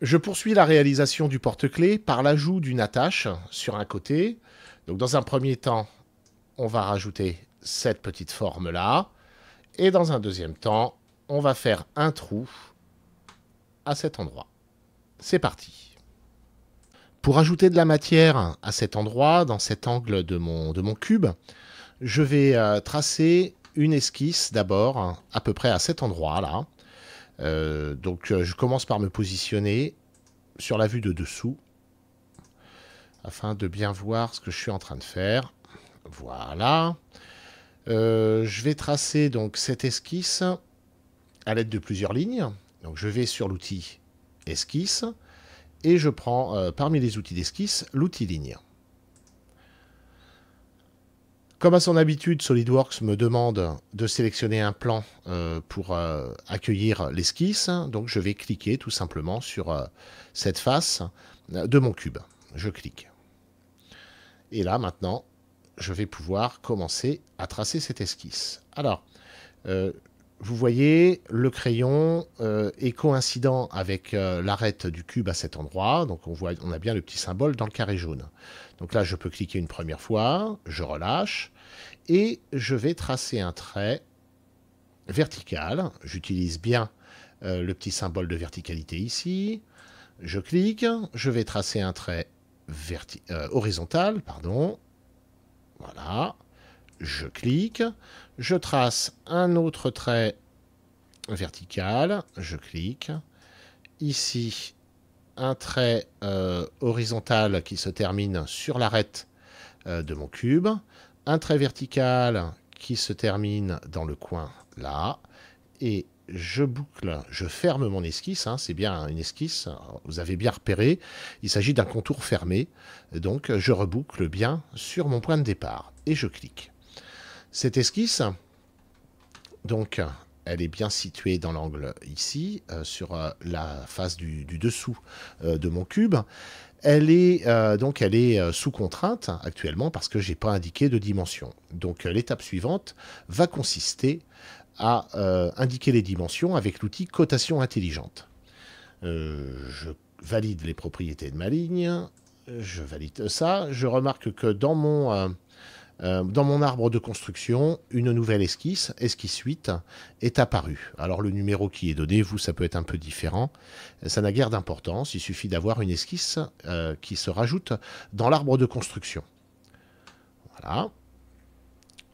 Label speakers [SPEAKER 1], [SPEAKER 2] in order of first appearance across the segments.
[SPEAKER 1] Je poursuis la réalisation du porte-clés par l'ajout d'une attache sur un côté. Donc dans un premier temps, on va rajouter cette petite forme-là. Et dans un deuxième temps, on va faire un trou à cet endroit. C'est parti. Pour ajouter de la matière à cet endroit, dans cet angle de mon cube, je vais tracer une esquisse d'abord, à peu près à cet endroit-là. Je commence par me positionner sur la vue de dessous, afin de bien voir ce que je suis en train de faire. Voilà. Je vais tracer donc cette esquisse à l'aide de plusieurs lignes. Donc je vais sur l'outil esquisse et je prends parmi les outils d'esquisse l'outil ligne. Comme à son habitude, SolidWorks me demande de sélectionner un plan pour accueillir l'esquisse. Donc je vais cliquer tout simplement sur cette face de mon cube. Je clique. Et là maintenant, je vais pouvoir commencer à tracer cette esquisse. Alors, vous voyez, le crayon est coïncident avec l'arête du cube à cet endroit. Donc on a bien le petit symbole dans le carré jaune. Donc là, je peux cliquer une première fois, je relâche, et je vais tracer un trait vertical. J'utilise bien le petit symbole de verticalité ici. Je clique, je vais tracer un trait horizontal, pardon. Voilà. Je clique, je trace un autre trait vertical, je clique. Ici, un trait horizontal qui se termine sur l'arête de mon cube. Un trait vertical qui se termine dans le coin là. Et je boucle, je ferme mon esquisse, hein, c'est bien une esquisse, vous avez bien repéré, il s'agit d'un contour fermé, donc je reboucle bien sur mon point de départ et je clique. Cette esquisse, donc, elle est bien située dans l'angle ici, sur la face du dessous de mon cube. Elle est sous contrainte actuellement parce que je n'ai pas indiqué de dimension. Donc l'étape suivante va consister à indiquer les dimensions avec l'outil cotation intelligente. Je valide les propriétés de ma ligne, je valide ça. Je remarque que dans mon arbre de construction, une nouvelle esquisse, esquisse 8, est apparue. Alors le numéro qui est donné, vous, ça peut être un peu différent. Ça n'a guère d'importance, il suffit d'avoir une esquisse qui se rajoute dans l'arbre de construction. Voilà.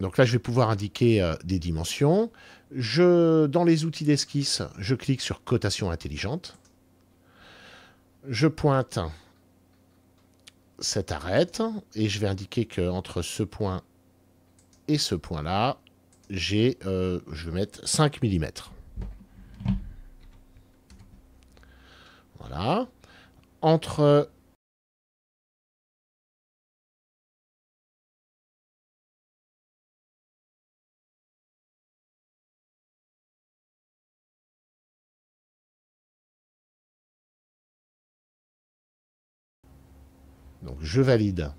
[SPEAKER 1] Donc là, je vais pouvoir indiquer des dimensions. Dans les outils d'esquisse, je clique sur cotation intelligente. Je pointe cette arête et je vais indiquer qu'entre ce point et ce point-là, je vais mettre 5 mm. Voilà. Entre donc je valide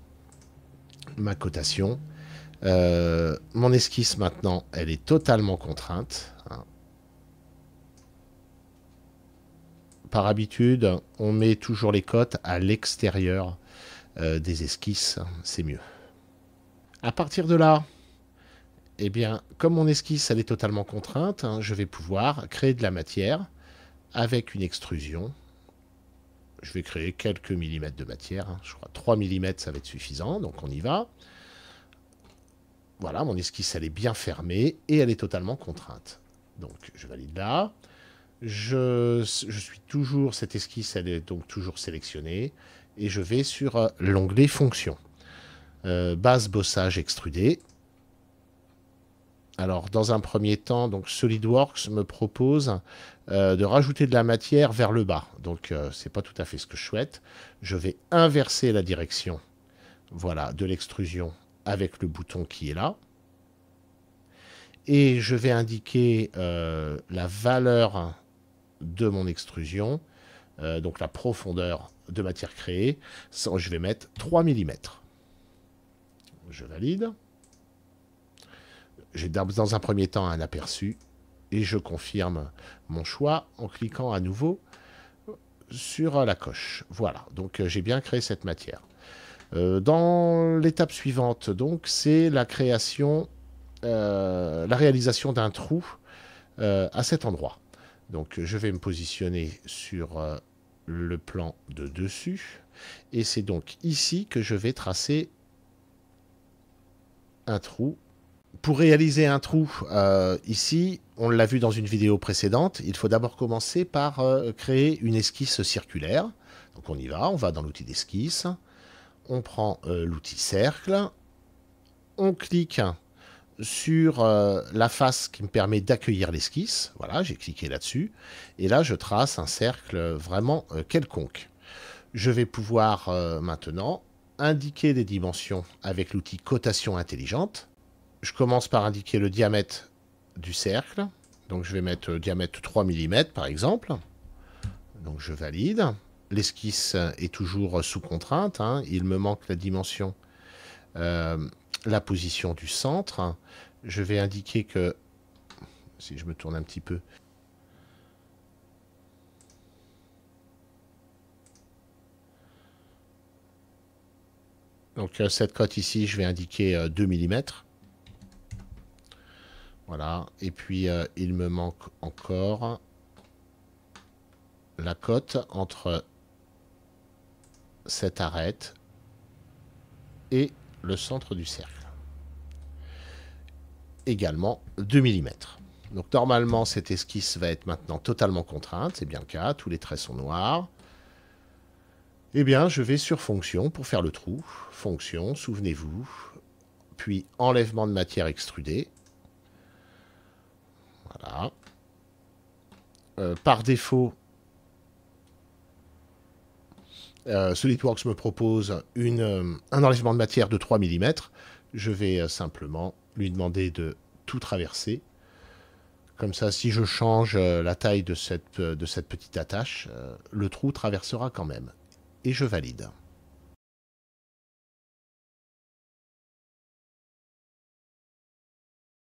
[SPEAKER 1] ma cotation. Mon esquisse maintenant, elle est totalement contrainte. Hein. Par habitude, on met toujours les cotes à l'extérieur des esquisses, c'est mieux. À partir de là, eh bien, comme mon esquisse elle est totalement contrainte, hein, je vais pouvoir créer de la matière avec une extrusion. Je vais créer quelques millimètres de matière. Hein. Je crois 3 mm, ça va être suffisant. Donc on y va. Voilà, mon esquisse, elle est bien fermée et elle est totalement contrainte. Donc je valide là. Je suis toujours, cette esquisse, elle est donc toujours sélectionnée. Et je vais sur l'onglet Fonctions. Base bossage extrudé. Alors, dans un premier temps, donc SolidWorks me propose de rajouter de la matière vers le bas. Donc, c'est pas tout à fait ce que je souhaite. Je vais inverser la direction, voilà, de l'extrusion avec le bouton qui est là. Et je vais indiquer la valeur de mon extrusion, donc la profondeur de matière créée. Je vais mettre 3 mm. Je valide. J'ai dans un premier temps un aperçu et je confirme mon choix en cliquant à nouveau sur la coche. Voilà, donc j'ai bien créé cette matière. Dans l'étape suivante, donc, c'est la création, la réalisation d'un trou à cet endroit. Donc je vais me positionner sur le plan de dessus. Et c'est donc ici que je vais tracer un trou. Pour réaliser un trou ici, on l'a vu dans une vidéo précédente, il faut d'abord commencer par créer une esquisse circulaire. Donc on va dans l'outil d'esquisse, on prend l'outil cercle, on clique sur la face qui me permet d'accueillir l'esquisse. Voilà, j'ai cliqué là-dessus. Et là, je trace un cercle vraiment quelconque. Je vais pouvoir maintenant indiquer des dimensions avec l'outil cotation intelligente. Je commence par indiquer le diamètre du cercle. Donc je vais mettre diamètre 3 mm par exemple. Donc je valide. L'esquisse est toujours sous contrainte, hein. Il me manque la dimension, la position du centre. Je vais indiquer que, si je me tourne un petit peu, donc cette cote ici, je vais indiquer 2 mm. Voilà, et puis il me manque encore la cote entre cette arête et le centre du cercle. Également 2 mm. Donc normalement, cette esquisse va être maintenant totalement contrainte, c'est bien le cas, tous les traits sont noirs. Eh bien, je vais sur Fonction pour faire le trou. Fonction, souvenez-vous, puis enlèvement de matière extrudée. Voilà. Par défaut, SolidWorks me propose un enlèvement de matière de 3 mm. Je vais simplement lui demander de tout traverser. Comme ça, si je change la taille de cette petite attache, le trou traversera quand même. Et je valide.